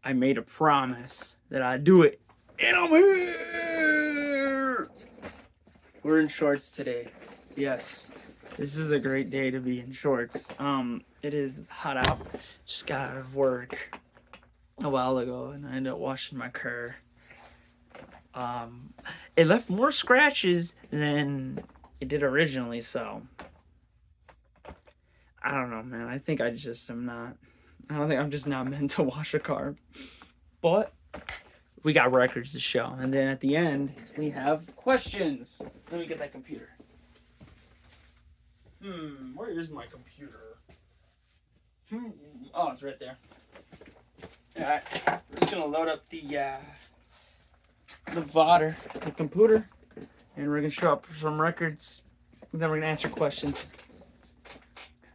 I made a promise that I'd do it. And I'm here! We're in shorts today. Yes. This is a great day to be in shorts. It is hot out. Just got out of work a while ago and I ended up washing my car. Um, it left more scratches than it did originally, so I don't know, man. I think I just am not. I don't think I'm just not meant to wash a car. But we got records to show, and then at the end we have questions. Let me get that computer. Where is my computer? Oh, it's right there. All right, we're just gonna load up the VODer, the computer, and we're gonna show up some records. And then we're gonna answer questions.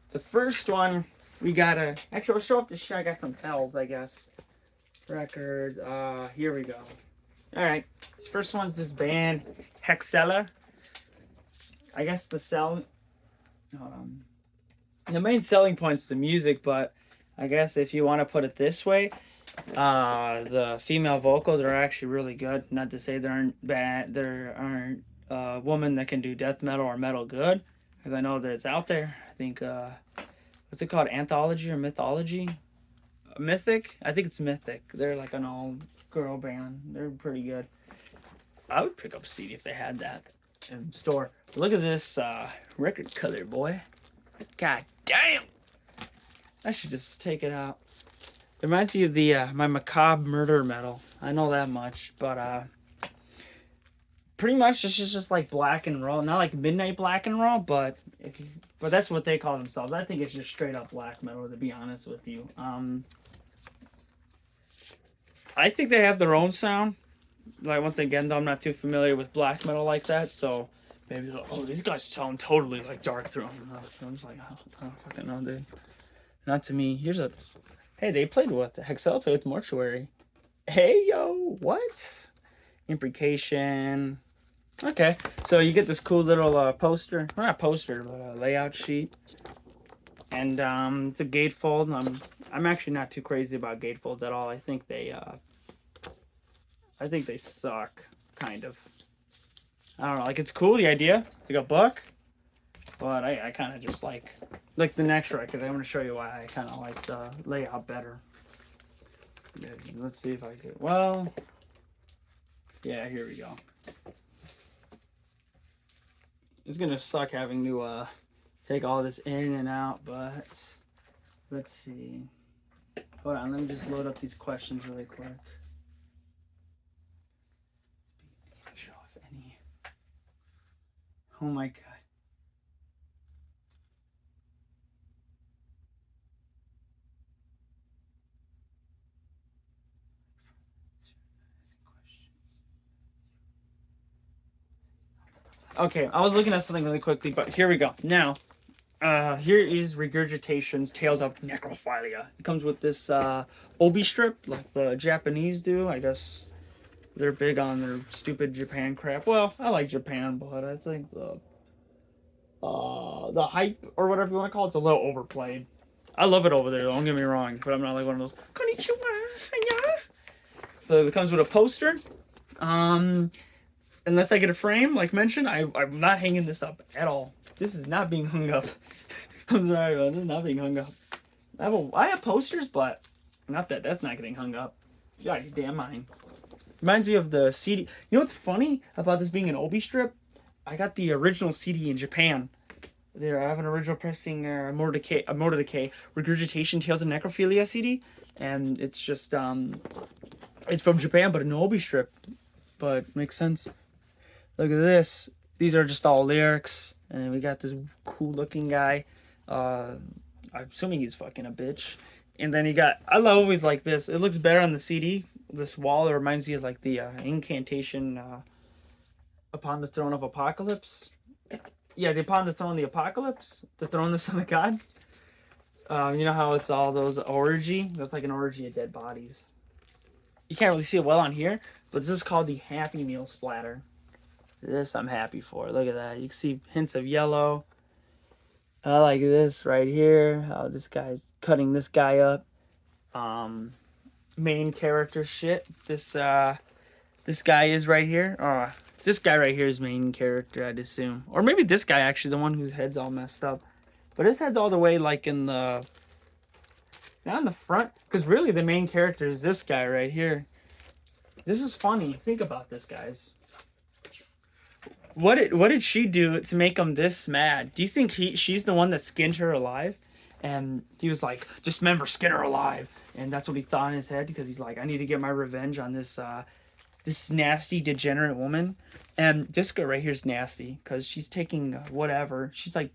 The first one we gotta actually we'll show off the shit I got from Pels, I guess. Records. Here we go. All right, this first one's this band Hexella. I guess the main selling point's the music, but I guess if you want to put it this way, the female vocals are actually really good. Not to say there aren't bad, there aren't women that can do death metal or metal good, because I know that it's out there. I think what's it called, Anthology or Mythology? Mythic? I think it's Mythic. They're like an all girl band. They're pretty good. I would pick up a CD if they had that in store. Look at this record color, boy. God damn! I should just take it out. It reminds me of the my macabre murder metal. I know that much, but pretty much it's just like black and roll. Not like midnight black and roll, but but that's what they call themselves. I think it's just straight up black metal, to be honest with you. I think they have their own sound. Like, once again, though, I'm not too familiar with black metal like that, so maybe like, oh, these guys sound totally like Dark Throne. I'm just like, oh, I don't fucking know, dude. Not to me. Hey, they played with Hexel played with Mortuary. Hey, yo, what? Imprecation. Okay, so you get this cool little poster. Well, not poster, but a layout sheet. And it's a gatefold. I'm actually not too crazy about gatefolds at all. I think they suck, kind of. I don't know, like, it's cool, the idea, like a book, but I kind of just like the next record. I'm going to show you why I kind of like the layout better. Yeah, let's see if I could, well, yeah, here we go. It's going to suck having to take all this in and out, but let's see. Hold on, let me just load up these questions really quick. Show if any. Oh my god. Okay, I was looking at something really quickly, but here we go. Now, here is Regurgitation's Tales of Necrophilia. It comes with this obi strip, like the Japanese do. I guess they're big on their stupid Japan crap. Well, I like Japan, but I think the hype or whatever you want to call it's a little overplayed. I love it over there, don't get me wrong, but I'm not like one of those konnichiwa. It comes with a poster. Unless I get a frame, like mentioned, I'm not hanging this up at all. This is not being hung up. I'm sorry, man. This is not being hung up. I have posters, but not that. That's not getting hung up. You got your damn mind. Reminds me of the CD. You know what's funny about this being an obi strip? I got the original CD in Japan. There, I have an original pressing Mordecai Regurgitation Tales of Necrophilia CD, and it's just it's from Japan, but an obi strip. But makes sense. Look at this. These are just all lyrics, and we got this cool looking guy. I'm assuming he's fucking a bitch. And then I always like this. It looks better on the CD. This wall, it reminds you of like the incantation upon the throne of Apocalypse. Yeah, upon the throne of the Apocalypse, the throne of the Son of God. You know how it's all those orgy? That's like an orgy of dead bodies. You can't really see it well on here, but this is called the Happy Meal splatter. This I'm happy for. Look at that. You can see hints of yellow. I like this right here. How this guy's cutting this guy up. main character shit. This guy is right here. This guy right here is main character, I'd assume. Or maybe this guy actually, the one whose head's all messed up. But his head's all the way like in the, not in the front, because really the main character is this guy right here. This is funny. Think about this, guys. What did she do to make him this mad? Do you think she's the one that skinned her alive? And he was like, dismember, skin her alive. And that's what he thought in his head, because he's like, I need to get my revenge on this this nasty, degenerate woman. And this girl right here is nasty, because she's taking whatever. She's like,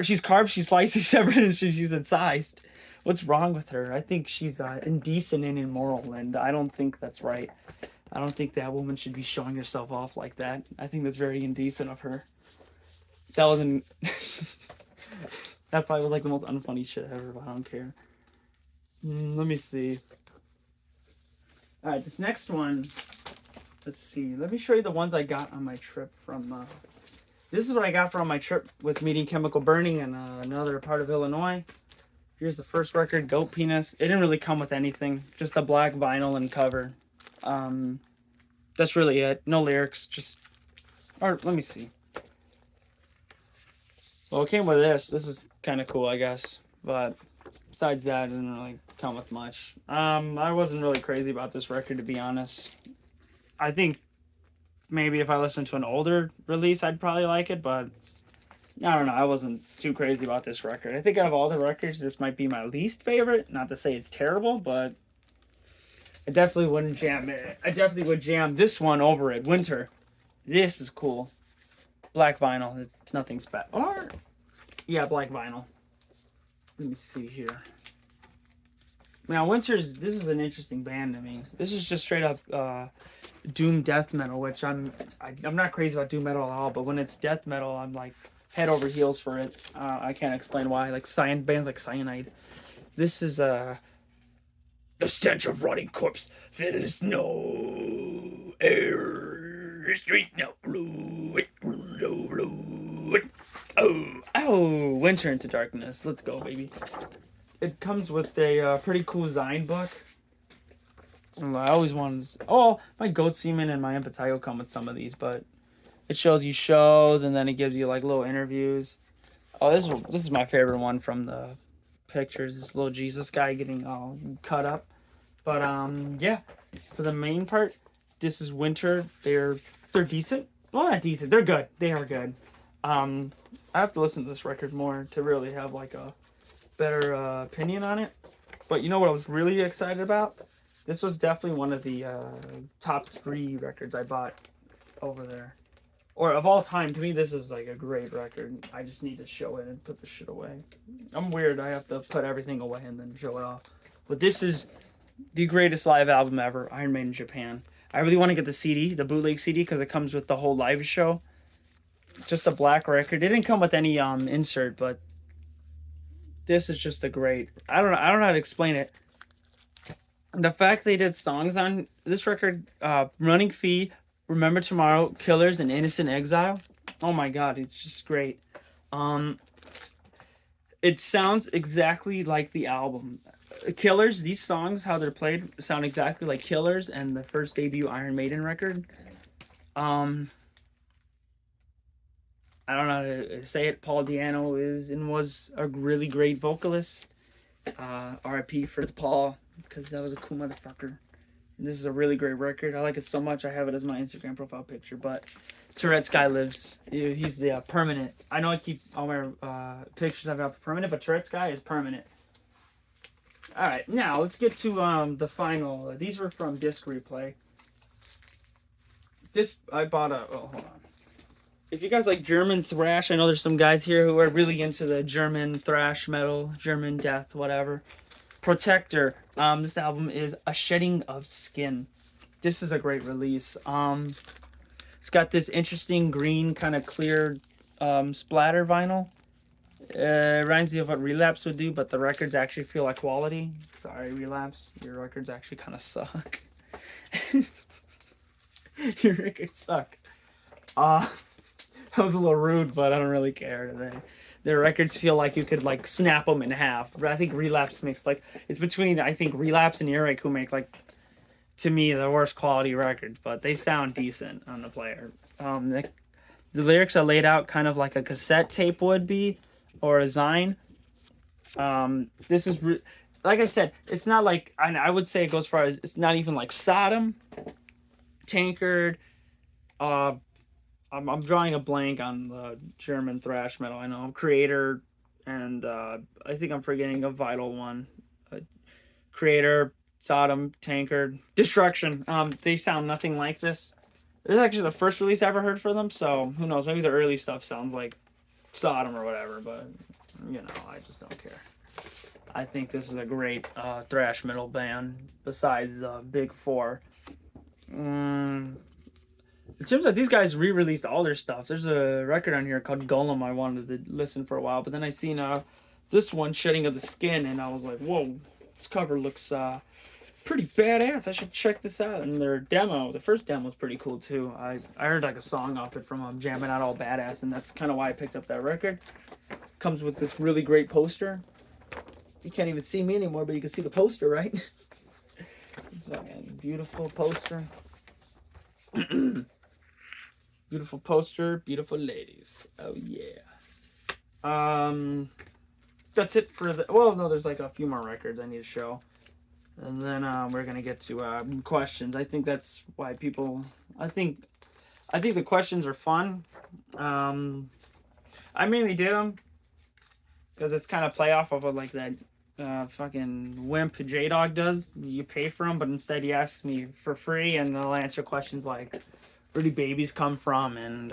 she's carved, she's sliced, she's severed, and she's incised. What's wrong with her? I think she's indecent and immoral, and I don't think that's right. I don't think that woman should be showing herself off like that. I think that's very indecent of her. That wasn't... that probably was like the most unfunny shit ever, but I don't care. Let me see. Alright, this next one... Let's see. Let me show you the ones I got on my trip from... this is what I got from my trip with meeting Chemical Burning in another part of Illinois. Here's the first record, Goat Penis. It didn't really come with anything. Just a black vinyl and cover. That's really it. No lyrics, just... Or, let me see. Well, it came with this. This is kind of cool, I guess. But, besides that, it didn't really come with much. I wasn't really crazy about this record, to be honest. I think maybe if I listened to an older release, I'd probably like it, but... I don't know, I wasn't too crazy about this record. I think out of all the records, this might be my least favorite. Not to say it's terrible, but... I definitely wouldn't jam it. I definitely would jam this one over it. Winter. This is cool. Black vinyl. It's nothing special. Or, yeah, black vinyl. Let me see here. Now, this is an interesting band to me. This is just straight up doom death metal, which I'm not crazy about doom metal at all, but when it's death metal, I'm like head over heels for it. I can't explain why. Like bands like Cyanide. This is the stench of rotting corpse fills no air. The streets no blue. Oh, Winter into Darkness. Let's go, baby. It comes with a pretty cool Zine book. I always wanted... Oh, my Goat Semen and my Impetigo come with some of these, but it shows you shows, and then it gives you, like, little interviews. Oh, this is my favorite one from the pictures. This little Jesus guy getting all cut up. But, yeah. For the main part, this is Winter. They're decent. Well, not decent. They're good. They are good. I have to listen to this record more to really have, like, a better opinion on it. But you know what I was really excited about? This was definitely one of the top 3 records I bought over there. Or of all time, to me this is like a great record. I just need to show it and put the shit away. I'm weird, I have to put everything away and then show it off. But this is the greatest live album ever, Iron Maiden Japan. I really want to get the CD, the bootleg CD, because it comes with the whole live show. Just a black record. It didn't come with any insert, but this is just a great... I don't know how to explain it. The fact they did songs on this record, Running Fee, Remember Tomorrow, Killers, and Innocent Exile. Oh my god, it's just great. It sounds exactly like the album. Killers, these songs, how they're played, sound exactly like Killers and the first debut Iron Maiden record. I don't know how to say it. Paul Di'Anno is and was a really great vocalist. R.I.P. for Paul, because that was a cool motherfucker. And this is a really great record. I like it so much I have it as my Instagram profile picture. But Tourette's Guy lives. He's the permanent. I know I keep all my pictures I've got for permanent, but Tourette's Guy is permanent. Alright, now let's get to the final. These were from Disc Replay. This, I bought a... Oh, hold on. If you guys like German thrash, I know there's some guys here who are really into the German thrash metal, German death, whatever. Protector. This album is A Shedding of Skin. This is a great release. It's got this interesting green, kind of clear splatter vinyl. Reminds me of what Relapse would do, but the records actually feel like quality. Sorry, Relapse. Your records actually kind of suck. Your records suck. That was a little rude, but I don't really care today. Their records feel like you could like snap them in half. But I think Relapse makes like it's between I think Relapse and Earache who make like to me the worst quality records, but they sound decent on the player. The lyrics are laid out kind of like a cassette tape would be, or a zine. This is like I said, it's not like I would say it goes far as it's not even like Sodom, Tankard. Uh, I'm drawing a blank on the German thrash metal. I know Creator, and I think I'm forgetting a vital one. Creator, Sodom, Tankard, Destruction. They sound nothing like this. This is actually the first release I ever heard for them, so who knows? Maybe the early stuff sounds like Sodom or whatever, but you know, I just don't care. I think this is a great thrash metal band besides Big Four. It seems like these guys re-released all their stuff. There's a record on here called Golem I wanted to listen for a while, but then I seen this one, Shedding of the Skin, and I was like, whoa, this cover looks pretty badass. I should check this out. And their demo, the first demo was pretty cool too. I heard like a song off it from Jamming Out All Badass, and that's kind of why I picked up that record. Comes with this really great poster. You can't even see me anymore, but you can see the poster, right? It's fucking beautiful poster. Beautiful poster, beautiful ladies. Oh yeah. That's it for the. Well, no, there's like a few more records I need to show, and then we're gonna get to questions. I think that's why people. I think the questions are fun. I mainly did them because it's kind of play off of what like that fucking wimp J-Dog does. You pay for them, but instead he asks me for free, and they'll answer questions like, where do babies come from? And,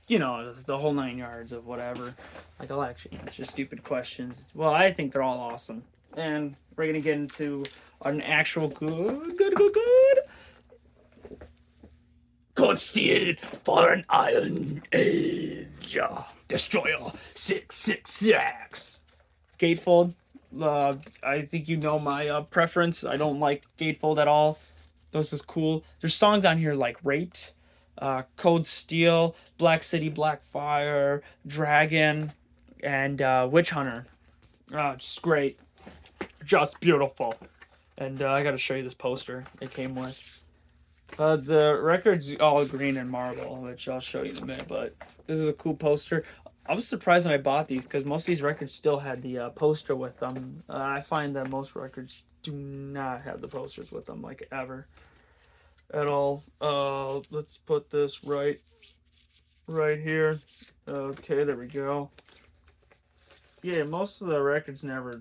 you know, the whole 9 yards of whatever. Like, I'll actually answer stupid questions. Well, I think they're all awesome. And we're going to get into an actual good Cold Steel for an Iron Age. Destroyer 666. Gatefold. I think you know my preference. I don't like Gatefold at all. This is cool. There's songs on here like Raped, Cold Steel, Black City, Black Fire, Dragon, and Witch Hunter. Just great. Just beautiful. And I gotta show you this poster it came with. The record's all green and marble, which I'll show you in a minute, but this is a cool poster. I was surprised when I bought these because most of these records still had the poster with them. I find that most records do not have the posters with them, like ever, at all. Let's put this right here. Okay, there we go. Yeah, most of the records never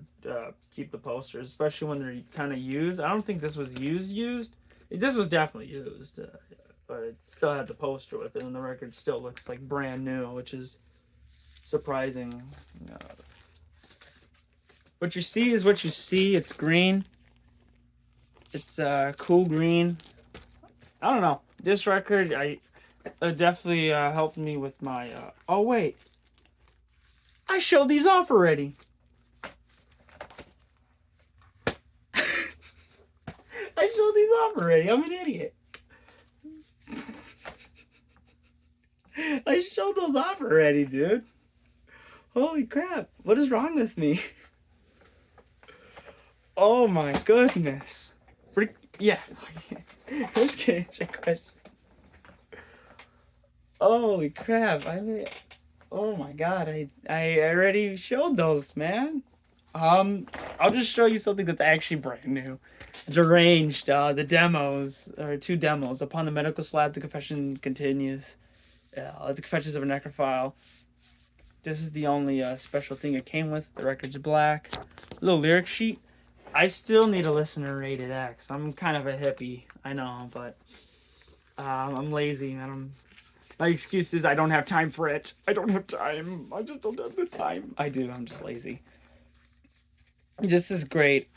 keep the posters, especially when they're kind of used. I don't think this was used. This was definitely used, but it still had the poster with it, and the record still looks like brand new, which is surprising. What you see is what you see. It's green. It's cool green. I don't know. This record, definitely helped me with my. Oh wait, I showed these off already. I showed these off already. I'm an idiot. I showed those off already, dude. Holy crap. What is wrong with me? Oh my goodness. Yeah. Let's get into questions. Holy crap. Oh my god. I already showed those, man. I'll just show you something that's actually brand new. Deranged, the demos, or 2 demos. Upon the medical slab, the confession continues. The Confessions of a Necrophile. This is the only special thing it came with. The record's black. Little lyric sheet. I still need to listen to Rated X. I'm kind of a hippie, I know, but I'm lazy. My excuse is I don't have time for it. I don't have time. I just don't have the time. I do. I'm just lazy. This is great.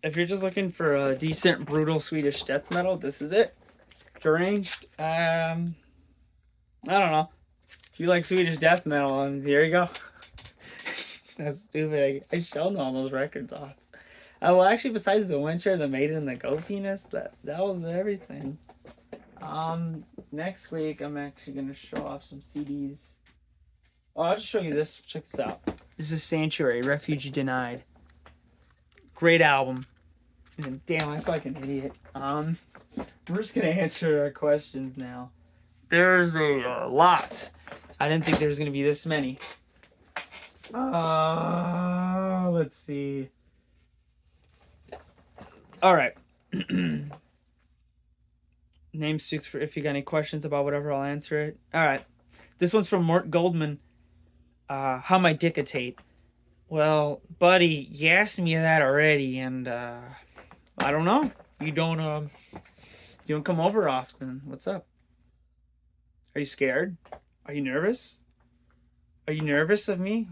If you're just looking for a decent, brutal Swedish death metal, this is it. Deranged. I don't know. If you like Swedish death metal, and here you go. That's stupid. I showed all those records off. Well, actually, besides the Winter, the Maiden, and the Go Penis, that was everything. Next week, I'm actually gonna show off some CDs. Oh, I'll just show you this. Check this out. This is Sanctuary, Refugee Denied. Great album. And damn, I fucking idiot. We're just gonna answer our questions now. There's a lot. I didn't think there was gonna be this many. Let's see. All right. Name speaks for if you got any questions about whatever, I'll answer it. All right. This one's from Mort Goldman. How my dictate? Well, buddy, you asked me that already, and I don't know. You don't come over often. What's up? Are you scared? Are you nervous? Are you nervous of me?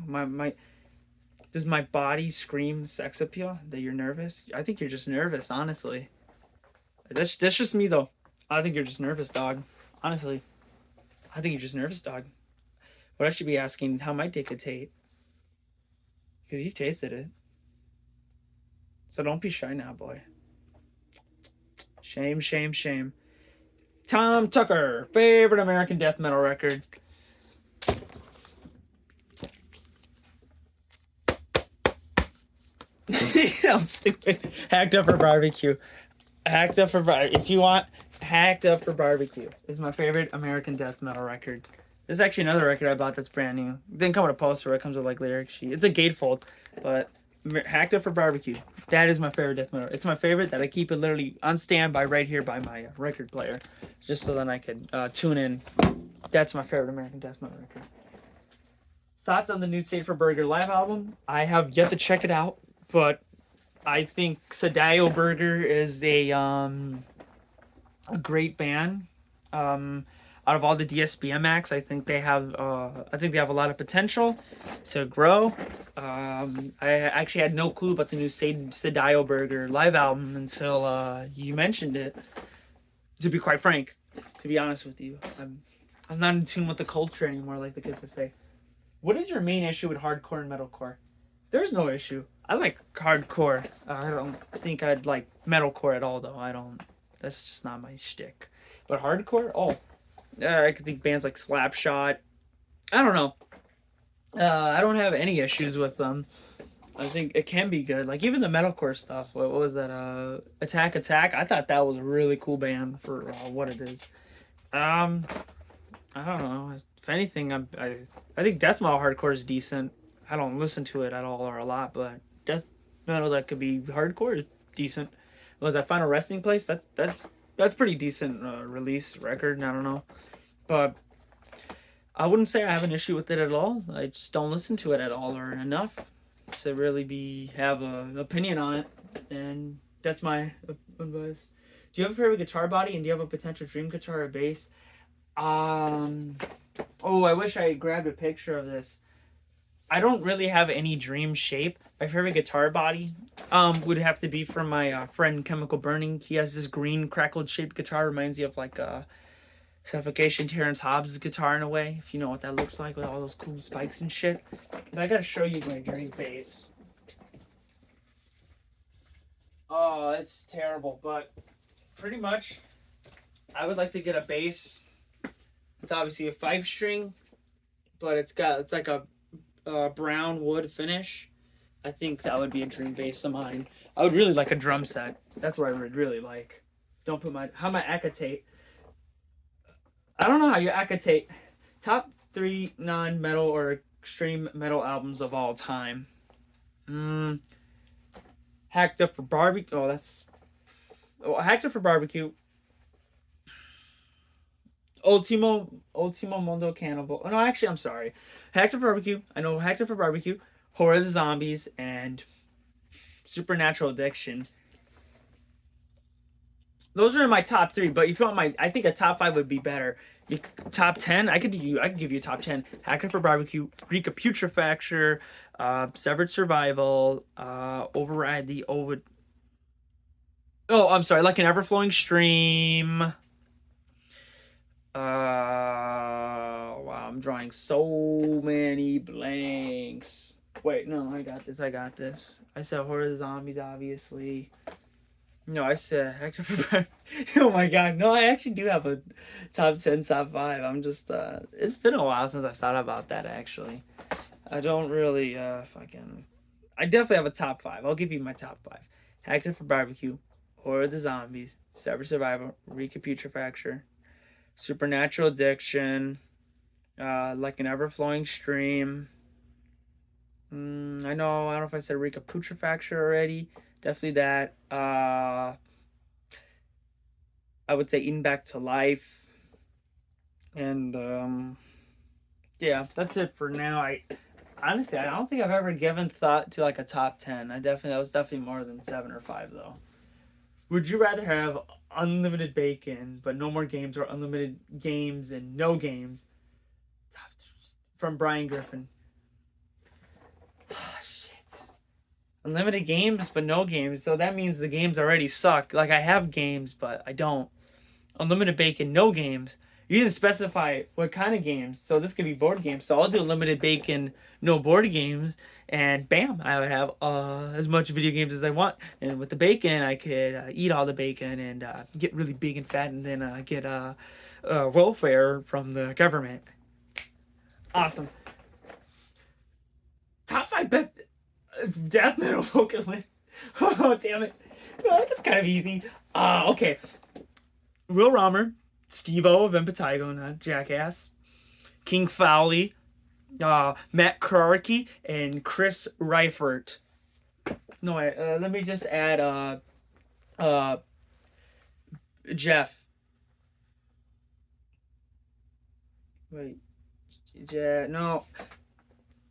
Does my body scream sex appeal that you're nervous? I think you're just nervous, honestly. That's just me though. I think you're just nervous, dog. Honestly, I think you're just nervous, dog. What I should be asking, how my dick could taste? Because you've tasted it. So don't be shy now, boy. Shame, shame, shame. Tom Tucker, favorite American death metal record. I'm stupid. Hacked Up for Barbecue. Hacked Up for Barbecue. If you want, Hacked Up for Barbecue is my favorite American death metal record. This is actually another record I bought that's brand new. It didn't come with a poster. It comes with like lyric sheet. It's a gatefold, but Hacked Up for Barbecue. That is my favorite death metal. It's my favorite that I keep it literally on standby right here by my record player, just so then I can tune in. That's my favorite American death metal record. Thoughts on the new Safer Burger live album? I have yet to check it out, but I think Sadayo Burger is a great band. Out of all the DSBM acts, I think they have a lot of potential to grow. I actually had no clue about the new Sadayo Burger live album until you mentioned it. To be quite frank, to be honest with you, I'm not in tune with the culture anymore, like the kids would say. What is your main issue with hardcore and metalcore? There's no issue. I like hardcore. I don't think I'd like metalcore at all, though. That's just not my shtick. But hardcore, I could think bands like Slapshot. I don't know. I don't have any issues with them. I think it can be good. Like even the metalcore stuff. What was that? Attack Attack. I thought that was a really cool band for what it is. I don't know. If anything, I think death metal hardcore is decent. I don't listen to it at all or a lot, but death metal that could be hardcore is decent. Was that Final Resting Place? That's pretty decent release record. I don't know, but I wouldn't say I have an issue with it at all. I just don't listen to it at all or enough to really have an opinion on it, and that's my advice. Do you have a favorite guitar body, and do you have a potential dream guitar or bass? I wish I grabbed a picture of this. I don't really have any dream shape. My favorite guitar body would have to be from my friend Chemical Burning. He has this green crackled shaped guitar. Reminds you of like Suffocation Terrence Hobbs' guitar in a way, if you know what that looks like with all those cool spikes and shit. But I gotta show you my dream bass. Oh, it's terrible, but pretty much I would like to get a bass. It's obviously a 5-string, but it's like a brown wood finish. I think that would be a dream bass of mine. I would really like a drum set. That's what I would really like. Don't put how my acetate. I don't know how you acetate. Top 3 non-metal or extreme metal albums of all time. Hacked Up for Barbecue. Hacked Up for Barbecue. Ultimo Mundo Cannibal. Oh, no, actually, I'm sorry. Hacked Up for Barbecue. I know Hacked Up for Barbecue, Horror of the Zombies, and Supernatural Addiction. Those are my top 3, but if you want I think a top 5 would be better. Top 10, I could give you a top 10. Hacked Up for Barbecue, Freak of Putrefaction, Severed Survival, Override the Ovid. Oh, I'm sorry, Like an Ever-Flowing Stream. Wow, I'm drawing so many blanks. Wait, no, I got this. I said Horror of the Zombies, obviously. No, I said active. Oh my god, no, I actually do have a top 10, top 5. I'm just it's been a while since I've thought about that actually. I don't really fucking. I definitely have a top 5. I'll give you my top 5. Active for Barbecue, Horror of the Zombies, Sever Survival, Rika Putrefacture, Supernatural Addiction, Like an Ever Flowing Stream. I don't know if I said Rika Putrefacture already. Definitely that. I would say Eating Back to Life. And yeah, that's it for now. I honestly, I don't think I've ever given thought to like a top 10. That was definitely more than 7 or 5 though. Would you rather have unlimited bacon but no more games, or unlimited games and no games? From Brian Griffin. Shit. Unlimited games but no games. So that means the games already suck. Like I have games but I don't. Unlimited bacon, no games. You didn't specify what kind of games, so this could be board games. So I'll do limited bacon, no board games, and bam, I would have as much video games as I want. And with the bacon, I could eat all the bacon and get really big and fat, and then get welfare from the government. Awesome. Top 5 best death metal vocalists. Oh damn it, that's kind of easy. Okay. Will Romer, Steve-O of Impetigo, not Jackass, King Fowley, Matt Carti, and Chris Reifert. No, let me just add Jeff. Wait, no.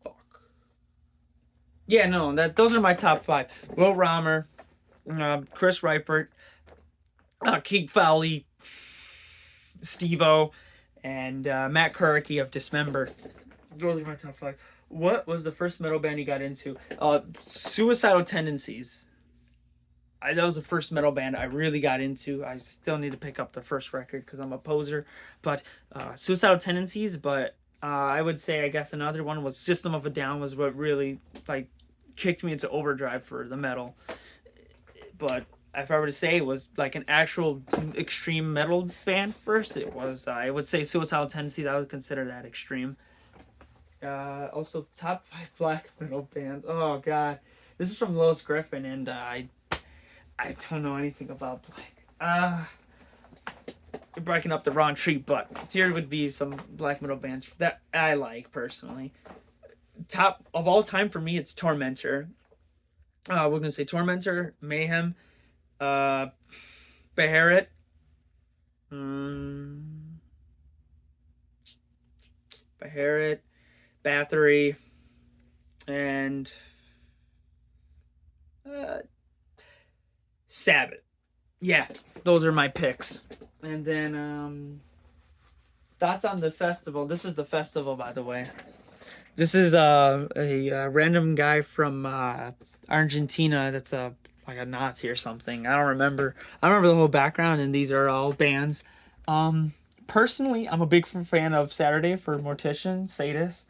Fuck. Yeah, no, those are my top 5. Will Romer, Chris Reifert, King Fowley, Steve-O, and Matt Kuricki of Dismember. Those are my top 5. What was the first metal band you got into? Suicidal Tendencies. That was the first metal band I really got into. I still need to pick up the first record because I'm a poser. But Suicidal Tendencies. But I would say, I guess another one was System of a Down was what really like kicked me into overdrive for the metal. But if I were to say it was like an actual extreme metal band first, it was I would say Suicidal Tendencies. I would consider that extreme. Also, top 5 black metal bands. Oh god, this is from Lois Griffin, and I don't know anything about black. You're breaking up the wrong tree, but here would be some black metal bands that I like personally. Top of all time for me, it's Tormentor. We're gonna say Tormentor, Mayhem, Beharit, Beharit, Bathory, and Sabbath. Yeah, those are my picks. And then thoughts on the festival. This is the festival, by the way. This is a random guy from Argentina that's like a Nazi or something. I don't remember. I remember the whole background, and these are all bands. Personally, I'm a big fan of Saturday for Mortician, Sadist,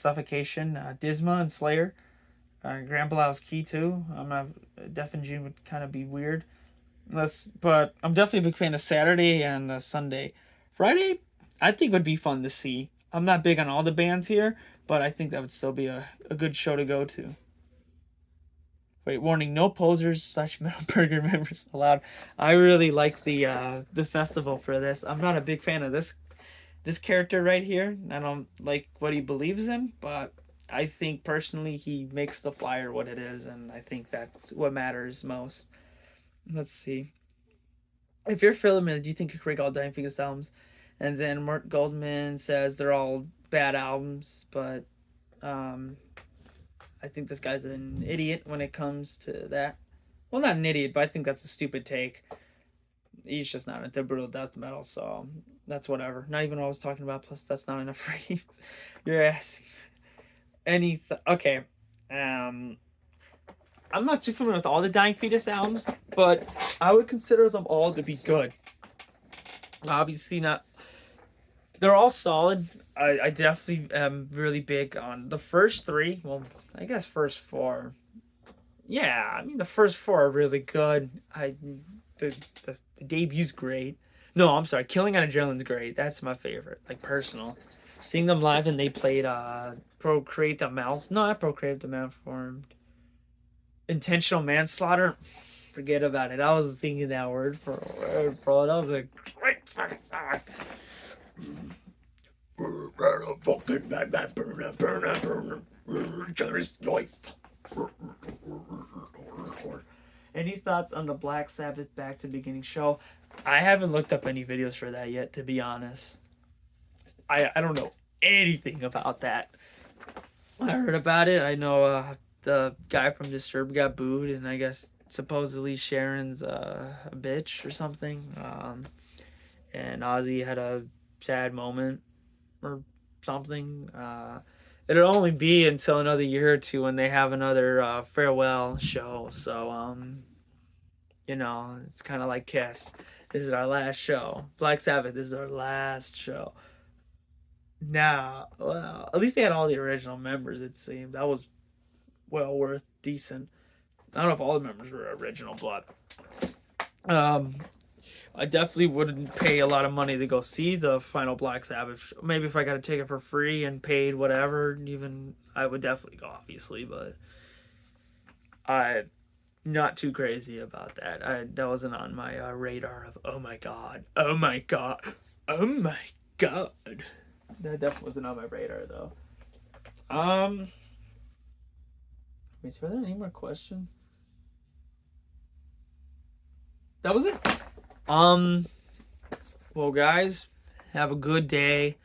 Suffocation, Disma, and Slayer. Grand Blau's Key too. I'm not Death and June would kind of be weird, but I'm definitely a big fan of Saturday and Sunday. Friday, I think would be fun to see. I'm not big on all the bands here, but I think that would still be a good show to go to. Wait, warning: no posers / Metal Burger members allowed. I really like the festival for this. I'm not a big fan of this character right here. I don't like what he believes in, but I think personally he makes the flyer what it is, and I think that's what matters most. Let's see. If you're filming, do you think you could rank all Dying Fetus albums? And then Mark Goldman says they're all bad albums, but I think this guy's an idiot when it comes to that. Well, not an idiot, but I think that's a stupid take. He's just not into brutal death metal, so that's whatever. Not even what I was talking about, plus that's not enough for you. You're asking. Okay. I'm not too familiar with all the Dying Fetus albums, but I would consider them all to be good. Obviously not. They're all solid. I definitely am really big on the first 3. Well, I guess first 4. yeah, I mean the first four are really good. The, the debut's great. No, I'm sorry, Killing on Adrenaline's great. That's my favorite, like personal. Seeing them live and they played Procreate the Mouth. No, not Procreate the Malformed. Intentional Manslaughter. Forget about it. I was thinking that word for a word, bro. That was a great fucking song. Just life. Any thoughts on the Black Sabbath Back to Beginning show? I haven't looked up any videos for that yet, to be honest. I don't know anything about that. I heard about it. I know the guy from Disturbed got booed, and I guess supposedly Sharon's a bitch or something. And Ozzy had a sad moment or something. It'll only be until another year or two when they have another farewell show. So, you know, it's kind of like Kiss. This is our last show. Black Sabbath, this is our last show. Nah, well, at least they had all the original members, it seemed. That was well worth decent. I don't know if all the members were original, but I definitely wouldn't pay a lot of money to go see the final Black Sabbath show. Maybe if I got a ticket for free and paid whatever, even I would definitely go, obviously, but I'm not too crazy about that. That wasn't on my radar of oh my god, oh my god, oh my god. That definitely wasn't on my radar though. Wait, were there any more questions? That was it. Well, guys, have a good day.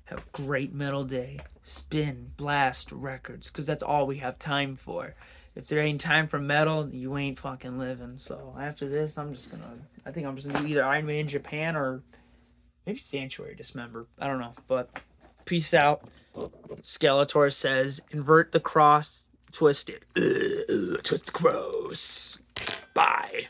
Have a great metal day. Spin, blast records, because that's all we have time for. If there ain't time for metal, you ain't fucking living. So after this, I think I'm just gonna do either Iron Man Japan or maybe Sanctuary Dismember. I don't know, but peace out. Skeletor says, invert the cross, twist it. Twist the cross. Bye.